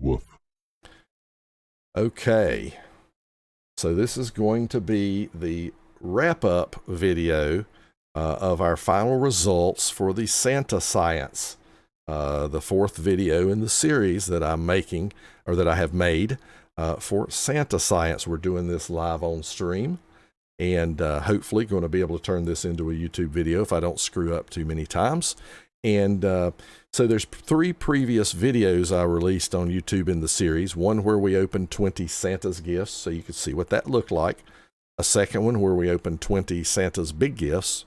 Woof. Okay, so this is going to be the wrap-up video of our final results for the Santa Science, the fourth video in the series that I'm making, or that I have made for Santa Science. We're doing this live on stream, and hopefully going to be able to turn this into a YouTube video if I don't screw up too many times. And so there's 3 previous videos I released on YouTube in the series. One where we opened 20 Santa's gifts, so you could see what that looked like. A second one where we opened 20 Santa's big gifts.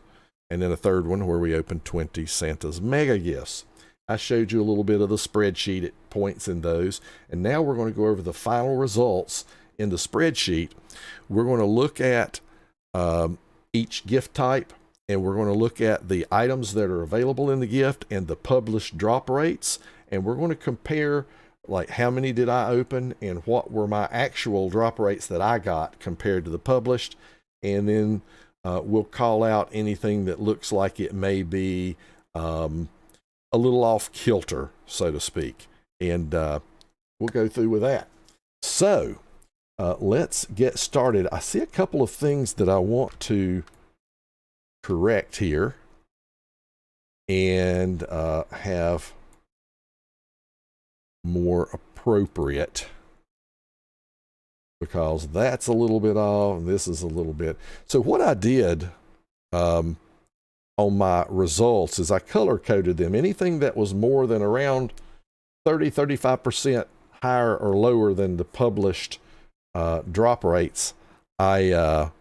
And then a third one where we opened 20 Santa's mega gifts. I showed you a little bit of the spreadsheet at points in those. And now we're going to go over the final results in the spreadsheet. We're going to look at each gift type, and we're going to look at the items that are available in the gift and the published drop rates. And we're going to compare, like, how many did I open and what were my actual drop rates that I got compared to the published. And then we'll call out anything that looks like it may be a little off kilter, so to speak. And we'll go through with that. So let's get started. I see a couple of things that I want to correct here and have more appropriate, because that's a little bit off and this is a little bit. So what I did on my results is I color coded them. Anything that was more than around 35% higher or lower than the published drop rates, I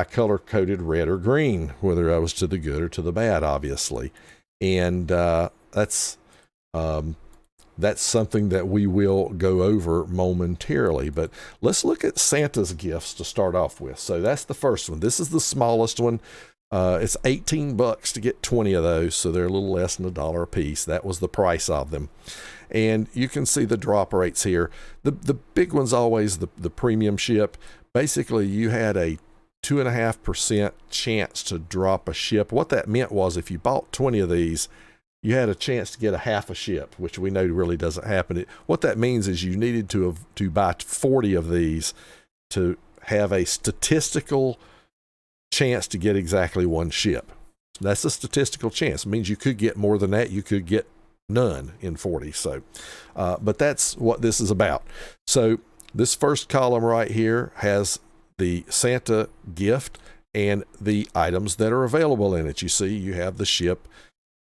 color coded red or green, whether I was to the good or to the bad, obviously. And that's something that we will go over momentarily. But let's look at Santa's gifts to start off with. So that's the first one. This is the smallest one. It's $18 to get 20 of those, so they're a little less than $1 a piece. That was the price of them. And you can see the drop rates here. The big one's always the premium ship. Basically, you had a 2.5% chance to drop a ship. What that meant was if you bought 20 of these, you had a chance to get a half a ship, which we know really doesn't happen. What that means is you needed to buy 40 of these to have a statistical chance to get exactly one ship. That's a statistical chance. It means you could get more than that. You could get none in 40. So, but that's what this is about. So this first column right here has the Santa gift and the items that are available in it. You see, you have the ship,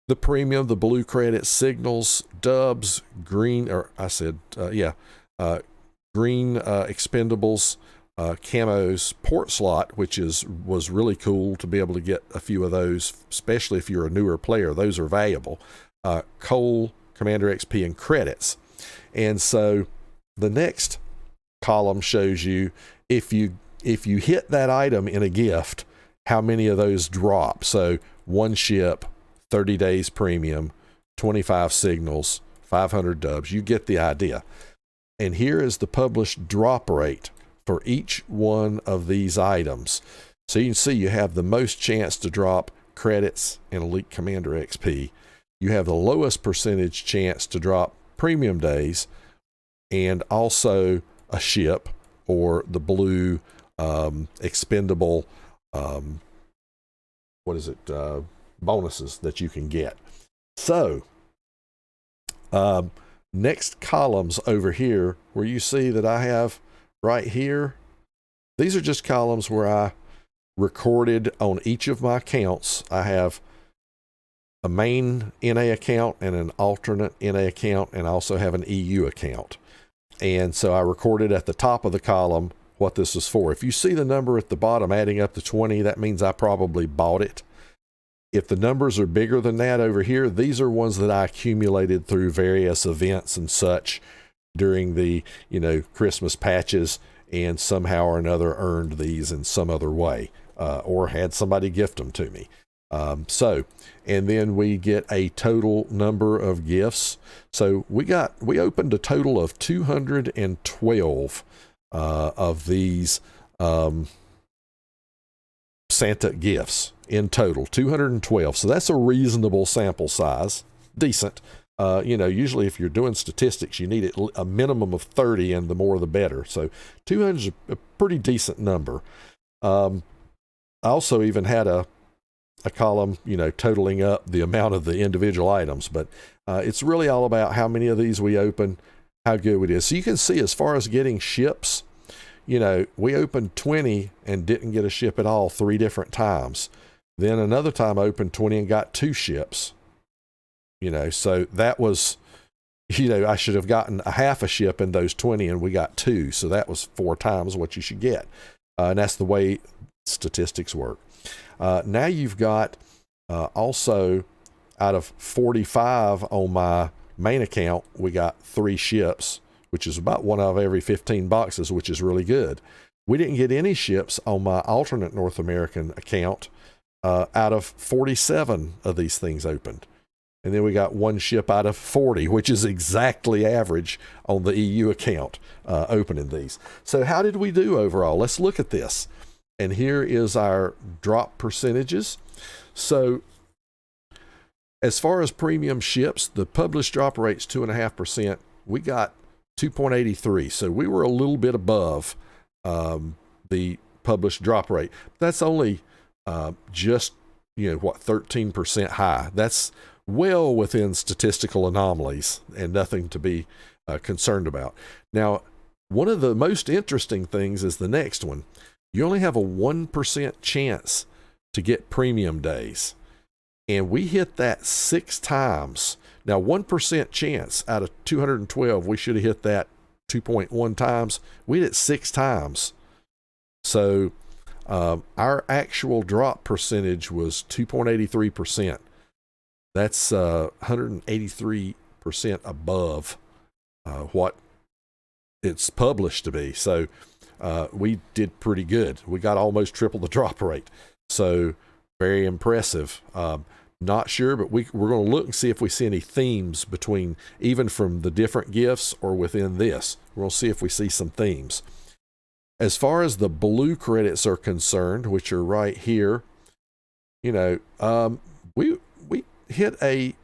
the premium, the blue credit, signals, dubs, green, green expendables, camos, port slot, which was really cool to be able to get a few of those, especially if you're a newer player. Those are valuable. Coal, Commander XP, and credits. And so the next column shows you if you hit that item in a gift, how many of those drop. So 1 ship, 30 days premium, 25 signals, 500 dubs. You get the idea. And here is the published drop rate for each one of these items. So you can see you have the most chance to drop credits and Elite Commander XP. You have the lowest percentage chance to drop premium days and also a ship or the blue expendable bonuses that you can get. So next columns over here where you see that I have right here, these are just columns where I recorded on each of my accounts. I have a main NA account and an alternate NA account, and I also have an EU account. And so I recorded at the top of the column what this is for. If you see the number at the bottom adding up to 20, that means I probably bought it. If the numbers are bigger than that over here, these are ones that I accumulated through various events and such during the, Christmas patches, and somehow or another earned these in some other way, or had somebody gift them to me. And then we get a total number of gifts. So we opened a total of 212 of these Santa gifts in total, 212. So that's a reasonable sample size, decent. You know, usually if you're doing statistics, you need a minimum of 30, and the more the better. So 200 is a pretty decent number. I also even had a column, you know, totaling up the amount of the individual items, but it's really all about how many of these we open, how good it is. So you can see, as far as getting ships, you know, we opened 20 and didn't get a ship at all 3 different times. Then another time I opened 20 and got 2 ships. You know, so that was, you know, I should have gotten a half a ship in those 20, and we got 2. So that was 4 times what you should get. And that's the way statistics work. Now you've got also, out of 45 on my main account, we got 3 ships, which is about 1 out of every 15 boxes, which is really good. We didn't get any ships on my alternate North American account out of 47 of these things opened. And then we got 1 ship out of 40, which is exactly average on the EU account opening these. So how did we do overall? Let's look at this. And here is our drop percentages. So as far as premium ships, the published drop rate's 2.5%. We got 2.83. So we were a little bit above the published drop rate. That's only just, you know, what, 13% high. That's well within statistical anomalies and nothing to be concerned about. Now, one of the most interesting things is the next one. You only have a 1% chance to get premium days. And we hit that 6 times. Now, 1% chance out of 212, we should have hit that 2.1 times. We hit it 6 times. So our actual drop percentage was 2.83%. That's 183% above what it's published to be. So we did pretty good. We got almost triple the drop rate. So very impressive. Not sure, but we're going to look and see if we see any themes between, even from the different gifts or within this. We're going to see if we see some themes. As far as the blue credits are concerned, which are right here, you know, we hit a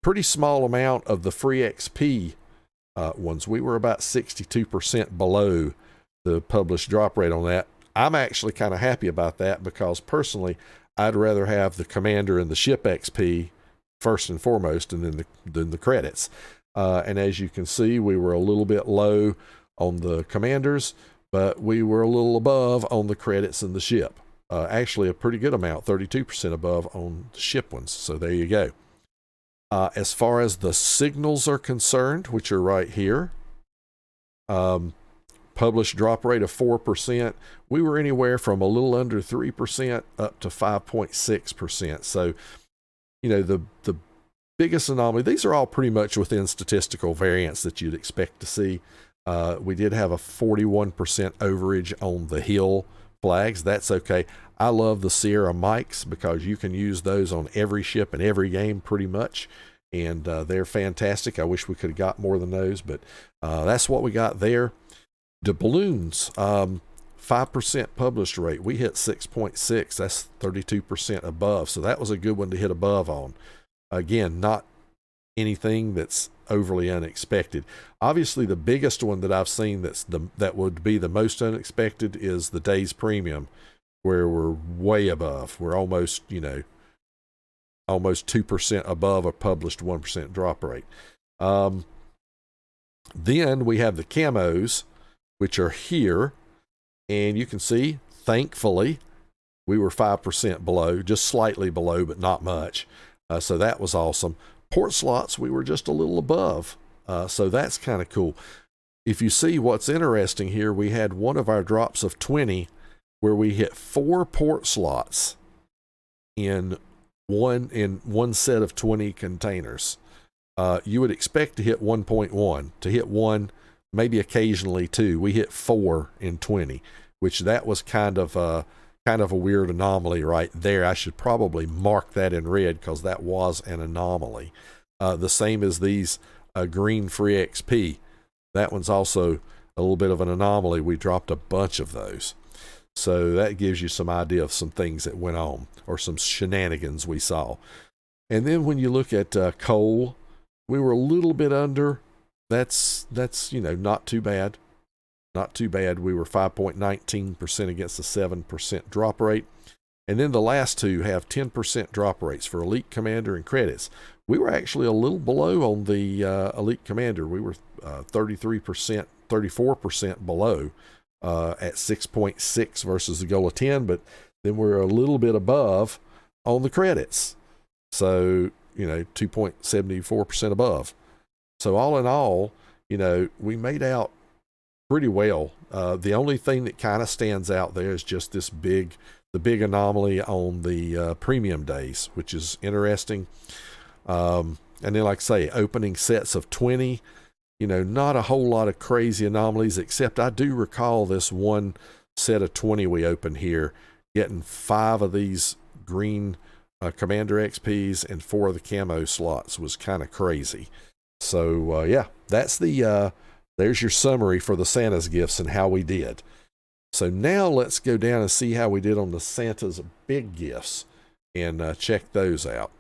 pretty small amount of the free XP ones. We were about 62% below the published drop rate on that. I'm actually kind of happy about that, because personally, I'd rather have the commander and the ship XP first and foremost, and then the credits. And as you can see, we were a little bit low on the commanders, but we were a little above on the credits and the ship. Actually a pretty good amount, 32% above on the ship ones. So there you go. As far as the signals are concerned, which are right here, published drop rate of 4%. We were anywhere from a little under 3% up to 5.6%. So, you know, the biggest anomaly, these are all pretty much within statistical variance that you'd expect to see. We did have a 41% overage on the hill flags. That's okay. I love the Sierra mics because you can use those on every ship in every game pretty much. And they're fantastic. I wish we could have got more than those, but that's what we got there. The balloons, 5% published rate. We hit 6.6. That's 32% above. So that was a good one to hit above on. Again, not anything that's overly unexpected. Obviously, the biggest one that I've seen that would be the most unexpected is the day's premium, where we're way above. We're almost, you know, almost 2% above a published 1% drop rate. Then we have the camos, which are here, and you can see, thankfully, we were 5% below, just slightly below, but not much. So that was awesome. Port slots, we were just a little above. So that's kind of cool. If you see what's interesting here, we had one of our drops of 20 where we hit 4 port slots in one set of 20 containers. You would expect to hit 1.1, to hit 1, maybe occasionally 2. We hit 4 in 20, which that was kind of a weird anomaly right there. I should probably mark that in red because that was an anomaly. The same as these green free XP. That one's also a little bit of an anomaly. We dropped a bunch of those. So that gives you some idea of some things that went on, or some shenanigans we saw. And then when you look at coal, we were a little bit under. That's not too bad. Not too bad. We were 5.19% against the 7% drop rate. And then the last two have 10% drop rates for Elite Commander and credits. We were actually a little below on the Elite Commander. We were 33%, 34% below at 6.6 versus the goal of 10, but then we're a little bit above on the credits. So, 2.74% above. So all in all, we made out pretty well. The only thing that kind of stands out there is just the big anomaly on the premium days, which is interesting. And then, like I say, opening sets of 20, not a whole lot of crazy anomalies, except I do recall this one set of 20 we opened here, getting 5 of these green Commander XPs and 4 of the camo slots was kind of crazy. So, yeah, that's there's your summary for the Santa's gifts and how we did. So now let's go down and see how we did on the Santa's big gifts and check those out.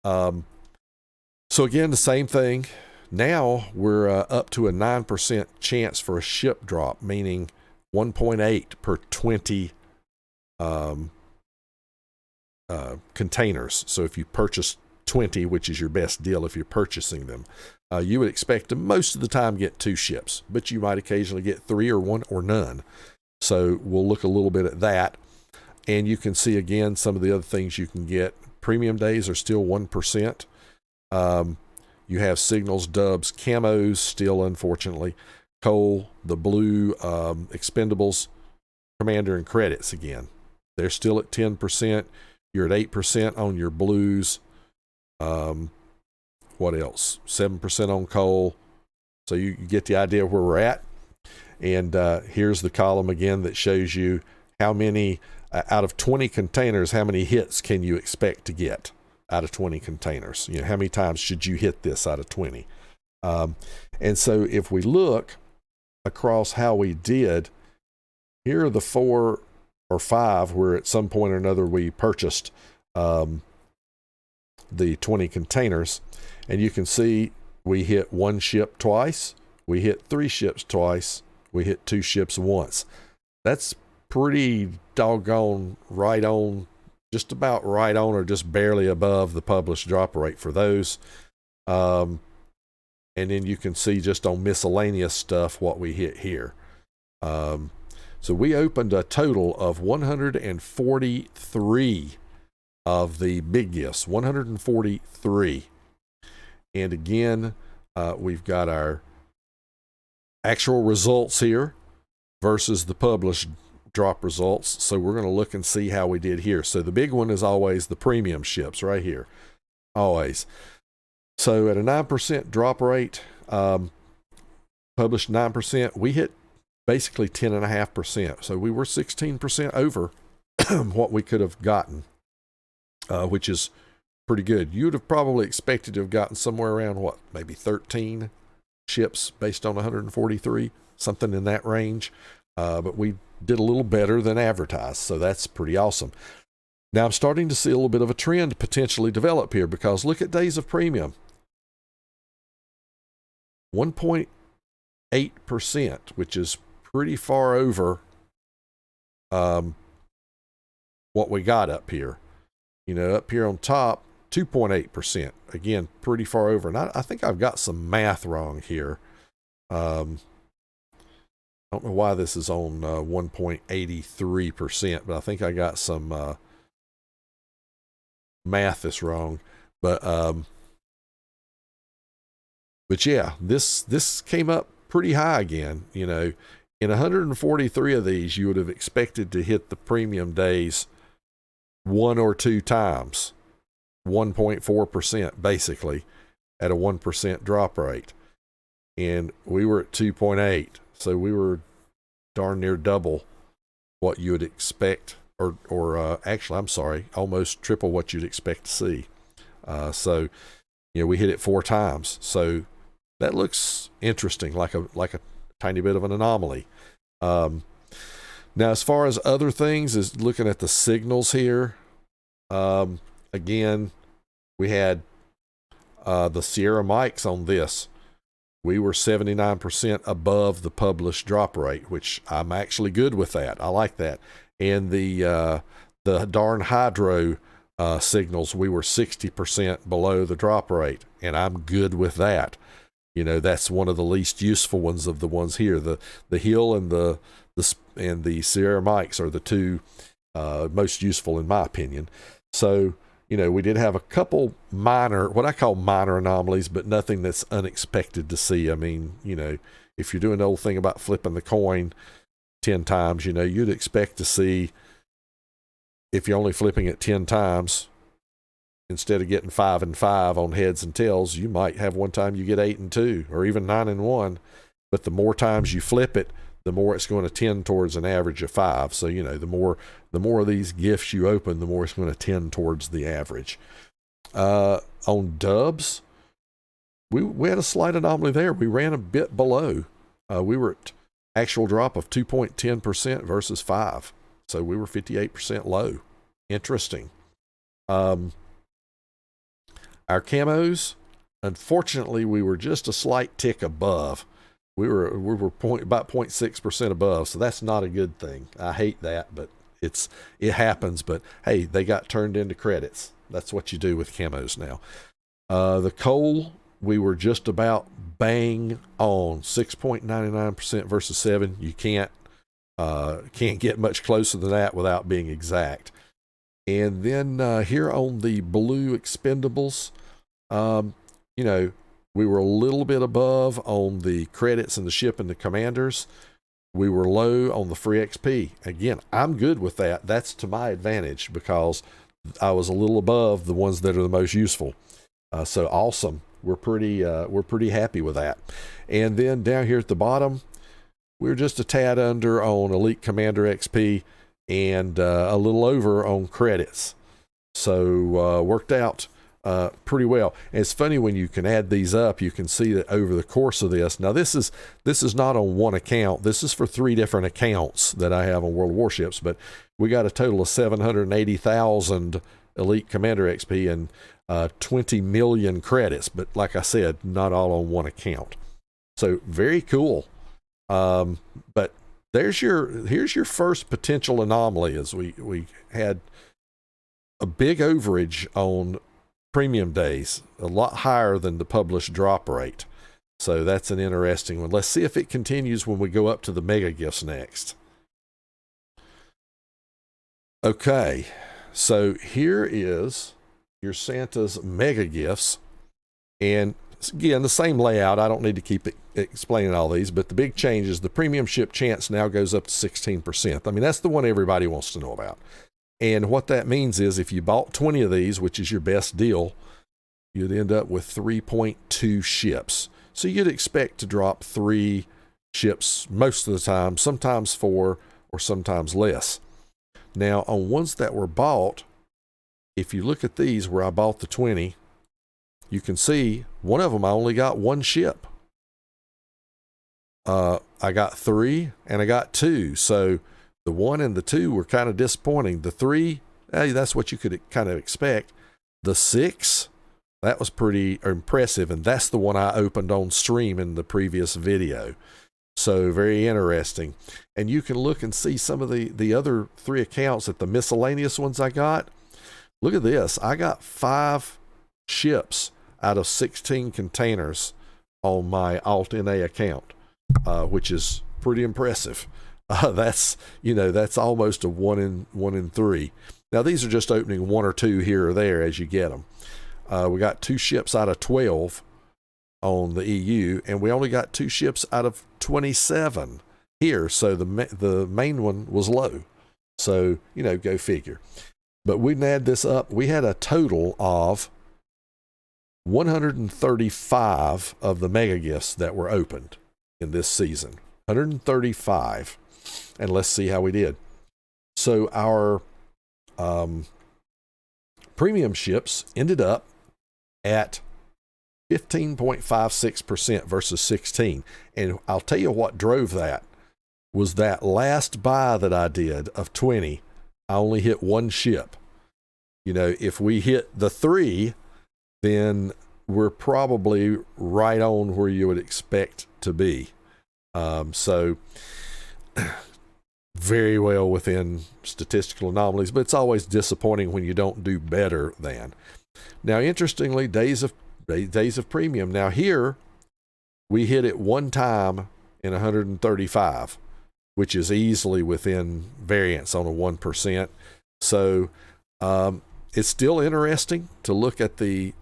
So again, the same thing. Now we're up to a 9% chance for a ship drop, meaning 1.8 per 20 containers. So if you purchase 20, which is your best deal if you're purchasing them, you would expect to most of the time get 2 ships, but you might occasionally get 3 or 1 or none. So we'll look a little bit at that. And you can see again some of the other things you can get. Premium days are still 1%. You have signals, dubs, camos still, unfortunately. Coal, the blue expendables, commander, and credits again. They're still at 10%. You're at 8% on your blues. What else? 7% on coal. So you get the idea where we're at. And here's the column again that shows you how many, out of 20 containers, how many hits can you expect to get out of 20 containers? How many times should you hit this out of 20? And so if we look across how we did, here are the 4 or 5 where at some point or another we purchased the 20 containers. And you can see we hit 1 ship twice, we hit 3 ships twice, we hit 2 ships once. That's pretty doggone right on, just about right on or just barely above the published drop rate for those. And then you can see just on miscellaneous stuff what we hit here. So we opened a total of 143 of the big gifts, 143. And again, we've got our actual results here versus the published drop results. So we're going to look and see how we did here. So the big one is always the premium ships right here, always. So at a 9% drop rate, published 9%, we hit basically 10.5%. So we were 16% over what we could have gotten, which is pretty good. You'd have probably expected to have gotten somewhere around maybe 13 ships based on 143, something in that range. But we did a little better than advertised, so that's pretty awesome. Now I'm starting to see a little bit of a trend potentially develop here, because look at days of premium. 1.8%, which is pretty far over what we got up here. Up here on top, 2.8%. Again, pretty far over. And I think I've got some math wrong here. I don't know why this is on 1.83%, but I think I got some math that's wrong. But yeah, this came up pretty high again. In 143 of these, you would have expected to hit the premium days 1 or 2 times, 1.4% basically, at a 1% drop rate. And we were at 2.8. So we were darn near double what you would expect, or actually, I'm sorry, almost triple what you'd expect to see. So, we hit it 4 times. So that looks interesting, like a tiny bit of an anomaly. Now, as far as other things, is looking at the signals here. Again, We had the Sierra Mikes on this. We were 79% above the published drop rate, which I'm actually good with that. I like that. And the Darn Hydro signals, we were 60% below the drop rate, and I'm good with that. You know, that's one of the least useful ones of the ones here. The Hill and the Sierra Mikes are the two most useful in my opinion. So, you know, we did have a couple minor, what I call minor anomalies, but nothing that's unexpected to see. I mean, you know, if you're doing the old thing about flipping the coin 10 times, you know, you'd expect to see, if you're only flipping it 10 times, instead of getting 5 and 5 on heads and tails, you might have one time you get 8 and 2, or even 9 and 1. But the more times you flip it, the more it's going to tend towards an average of 5. So, you know, the more of these gifts you open, the more it's going to tend towards the average. On dubs, we had a slight anomaly there. We ran a bit below. We were at actual drop of 2.10% versus 5. So we were 58% low. Interesting. Our camos, unfortunately, we were just a slight tick above. We were about 0.6% above, so that's not a good thing. I hate that, but it happens. But hey, they got turned into credits. That's what you do with camos now. The coal, we were just about bang on, 6.99% versus 7. You can't get much closer than that without being exact. And then here on the blue expendables, you know, we were a little bit above on the credits and the ship and the commanders. We were low on the free XP. Again, I'm good with that. That's to my advantage because I was a little above the ones that are the most useful. So awesome. We're pretty happy with that. And then down here at the bottom, we're just a tad under on Elite Commander XP and a little over on credits. So worked out pretty well. And it's funny when you can add these up, you can see that over the course of this. Now this is not on one account. This is for 3 different accounts that I have on World of Warships, but we got a total of 780,000 Elite Commander XP and 20 million credits. But like I said, not all on one account. So very cool. But here's your first potential anomaly. As we had a big overage on premium days, a lot higher than the published drop rate. So that's an interesting one. Let's see if it continues when we go up to the mega gifts next. Okay, so here is your Santa's mega gifts, and again, the same layout. I don't need to keep explaining all these, but the big change is the premium ship chance now goes up to 16%. I mean, that's the one everybody wants to know about. And what that means is if you bought 20 of these, which is your best deal, you'd end up with 3.2 ships. So you'd expect to drop 3 ships most of the time, sometimes 4 or sometimes less. Now, on ones that were bought, if you look at these where I bought the 20, you can see one of them I only got 1 ship. I got 3 and I got 2. So the 1 and the 2 were kind of disappointing. The 3, hey, that's what you could kind of expect. The 6, that was pretty impressive, and that's the one I opened on stream in the previous video. So very interesting. And you can look and see some of the other 3 accounts at the miscellaneous ones I got. Look at this. I got 5 ships out of 16 containers on my Alt-NA account, which is pretty impressive. That's almost a 1 in 3. Now these are just opening 1 or 2 here or there as you get them. We got 2 ships out of 12 on the EU, and we only got 2 ships out of 27 here. So the main one was low. So, you know, go figure. But we can add this up. We had a total of 135 of the mega gifts that were opened in this season. 135. And let's see how we did. So our premium ships ended up at 15.56% versus 16. And I'll tell you what drove that was that last buy that I did of 20. I only hit 1 ship. You know, if we hit the 3, then we're probably right on where you would expect to be. So very well within statistical anomalies, but it's always disappointing when you don't do better than. Now, interestingly, days of premium. Now here, we hit it one time in 135, which is easily within variance on a 1%. So it's still interesting to look at the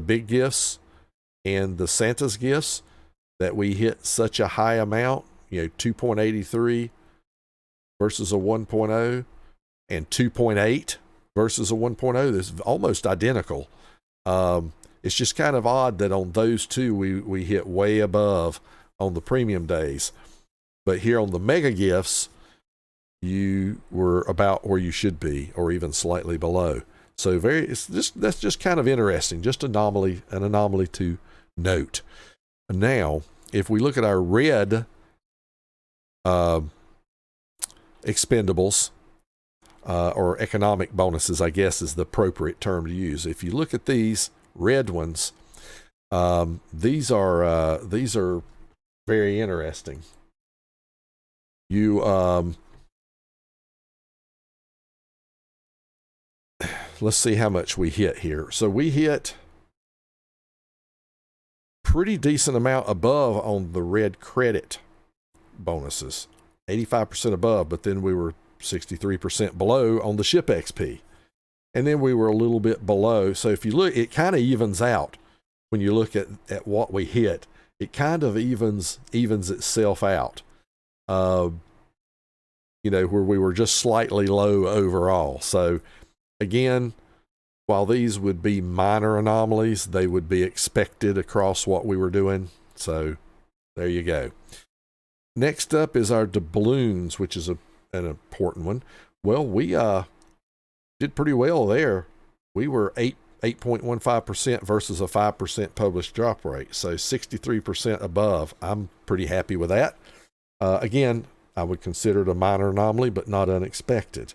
big gifts and the Santa's gifts that we hit such a high amount, 2.83 versus a 1.0 and 2.8 versus a 1.0. This is almost identical. It's just kind of odd that on those two we hit way above on the premium days. But here on the mega gifts, you were about where you should be, or even slightly below. So that's just kind of interesting, just an anomaly to note. Now, if we look at our red expendables, or economic bonuses, I guess is the appropriate term to use. If you look at these red ones, these are very interesting. Let's see how much we hit here. So we hit pretty decent amount above on the red credit bonuses, 85% above, but then we were 63% below on the ship XP. And then we were a little bit below. So if you look, it kind of evens out when you look at what we hit. It kind of evens itself out. Where we were just slightly low overall. So again, while these would be minor anomalies, they would be expected across what we were doing. So there you go. Next up is our doubloons, which is an important one. Well, we did pretty well there. We were 8.15% versus a 5% published drop rate. So 63% above. I'm pretty happy with that. Again, I would consider it a minor anomaly, but not unexpected.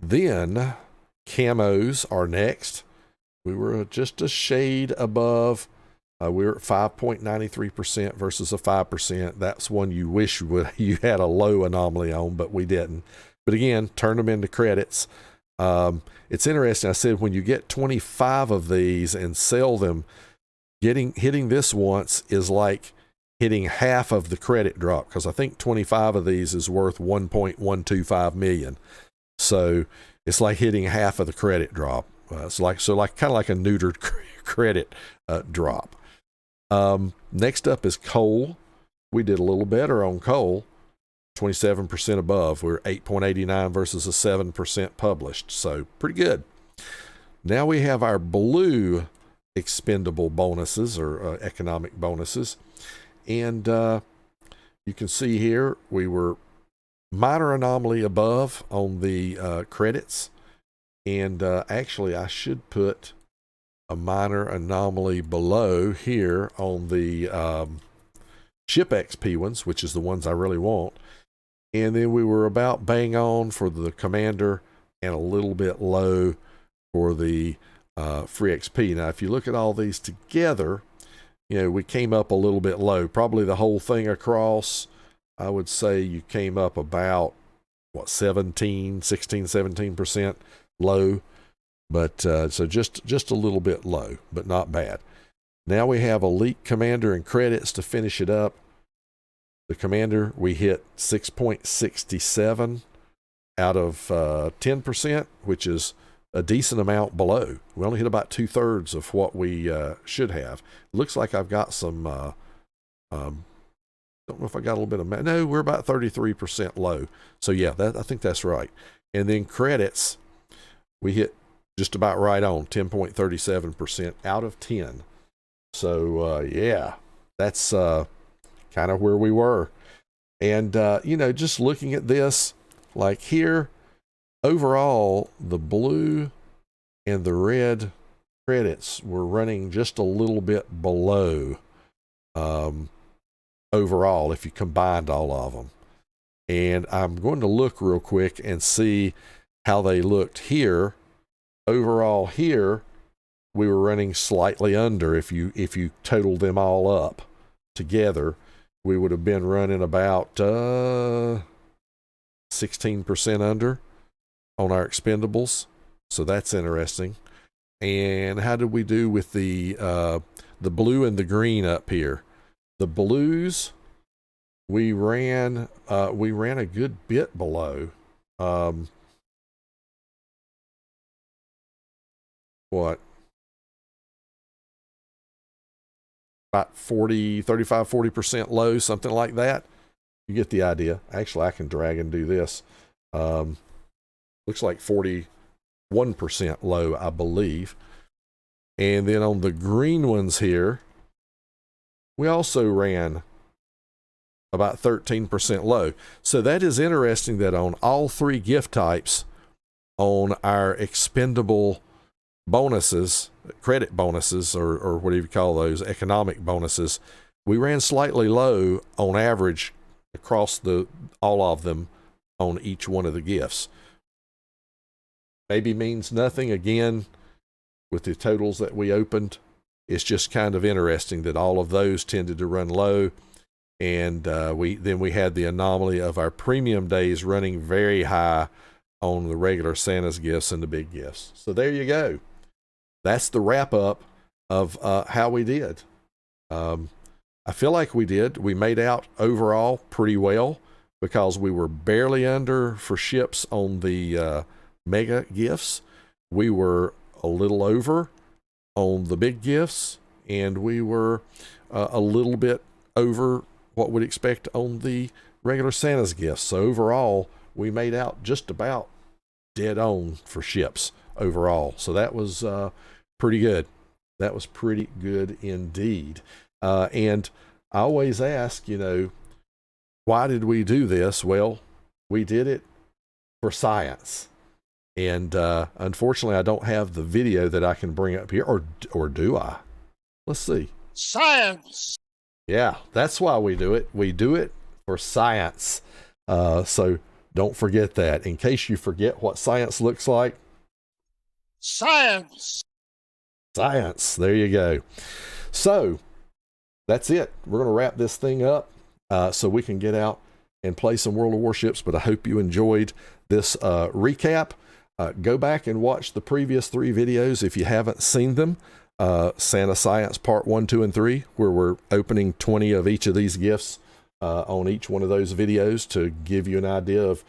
Then camos are next. We were just a shade above. We were at 5.93% versus a 5%. That's one you wish you had a low anomaly on, but we didn't. But again, turn them into credits. It's interesting. I said when you get 25 of these and sell them, hitting this once is like hitting half of the credit drop, because I think 25 of these is worth 1.125 million. So it's like hitting half of the credit drop. It's kind of like a neutered credit drop. Next up is coal. We did a little better on coal, 27% above. We're 8.89 versus a 7% published. So pretty good. Now we have our blue expendable bonuses, or economic bonuses. And you can see here we were minor anomaly above on the credits. And actually, I should put a minor anomaly below here on the ship XP ones, which is the ones I really want. And then we were about bang on for the commander and a little bit low for the free XP. Now, if you look at all these together, we came up a little bit low. Probably the whole thing across, I would say you came up about, 17% low. But so just a little bit low, but not bad. Now we have elite commander and credits to finish it up. The commander, we hit 6.67 out of 10%, which is a decent amount below. We only hit about 2/3 of what we should have. Looks like I've got some, don't know if I got a little bit of, no, we're about 33% low. So yeah, I think that's right. And then credits, we hit just about right on, 10.37% out of 10. So yeah, that's kind of where we were. And just looking at this, like here, overall, the blue and the red credits were running just a little bit below overall if you combined all of them. And I'm going to look real quick and see how they looked here. Overall here, we were running slightly under. If you total them all up together, we would have been running about 16% under on our expendables. So that's interesting. And how did we do with the blue and the green up here? The blues, we ran a good bit below. What? About 35-40% low, something like that. You get the idea. Actually, I can drag and do this. Looks like 41% low, I believe. And then on the green ones here, we also ran about 13% low. So that is interesting that on all three gift types, on our expendable bonuses, credit bonuses, or whatever you call those, economic bonuses, we ran slightly low on average across all of them on each one of the gifts. Maybe means nothing again with the totals that we opened. It's just kind of interesting that all of those tended to run low, and we had the anomaly of our premium days running very high on the regular Santa's gifts and the big gifts. So there you go. That's the wrap up of how we did. I feel like we made out overall pretty well because we were barely under for ships on the mega gifts. We were a little over on the big gifts, and we were a little bit over what we'd expect on the regular Santa's gifts. So overall, we made out just about dead on for ships overall. So that was pretty good. That was pretty good indeed. And I always ask, why did we do this? Well, we did it for science. And unfortunately, I don't have the video that I can bring up here, or do I? Let's see. Science. Yeah, that's why we do it. We do it for science. So don't forget that. In case you forget what science looks like. Science. Science. There you go. So that's it. We're going to wrap this thing up so we can get out and play some World of Warships. But I hope you enjoyed this recap. Go back and watch the previous 3 videos if you haven't seen them. Santa Science Part 1, 2, and 3, where we're opening 20 of each of these gifts on each one of those videos to give you an idea of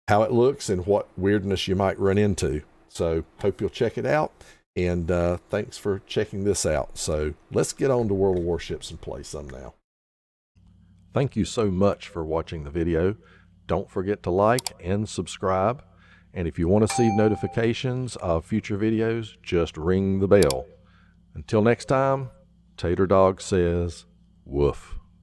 how it looks and what weirdness you might run into. So hope you'll check it out, and thanks for checking this out. So let's get on to World of Warships and play some now. Thank you so much for watching the video. Don't forget to like and subscribe. And if you want to receive notifications of future videos, just ring the bell. Until next time, Tater Dawg says, woof.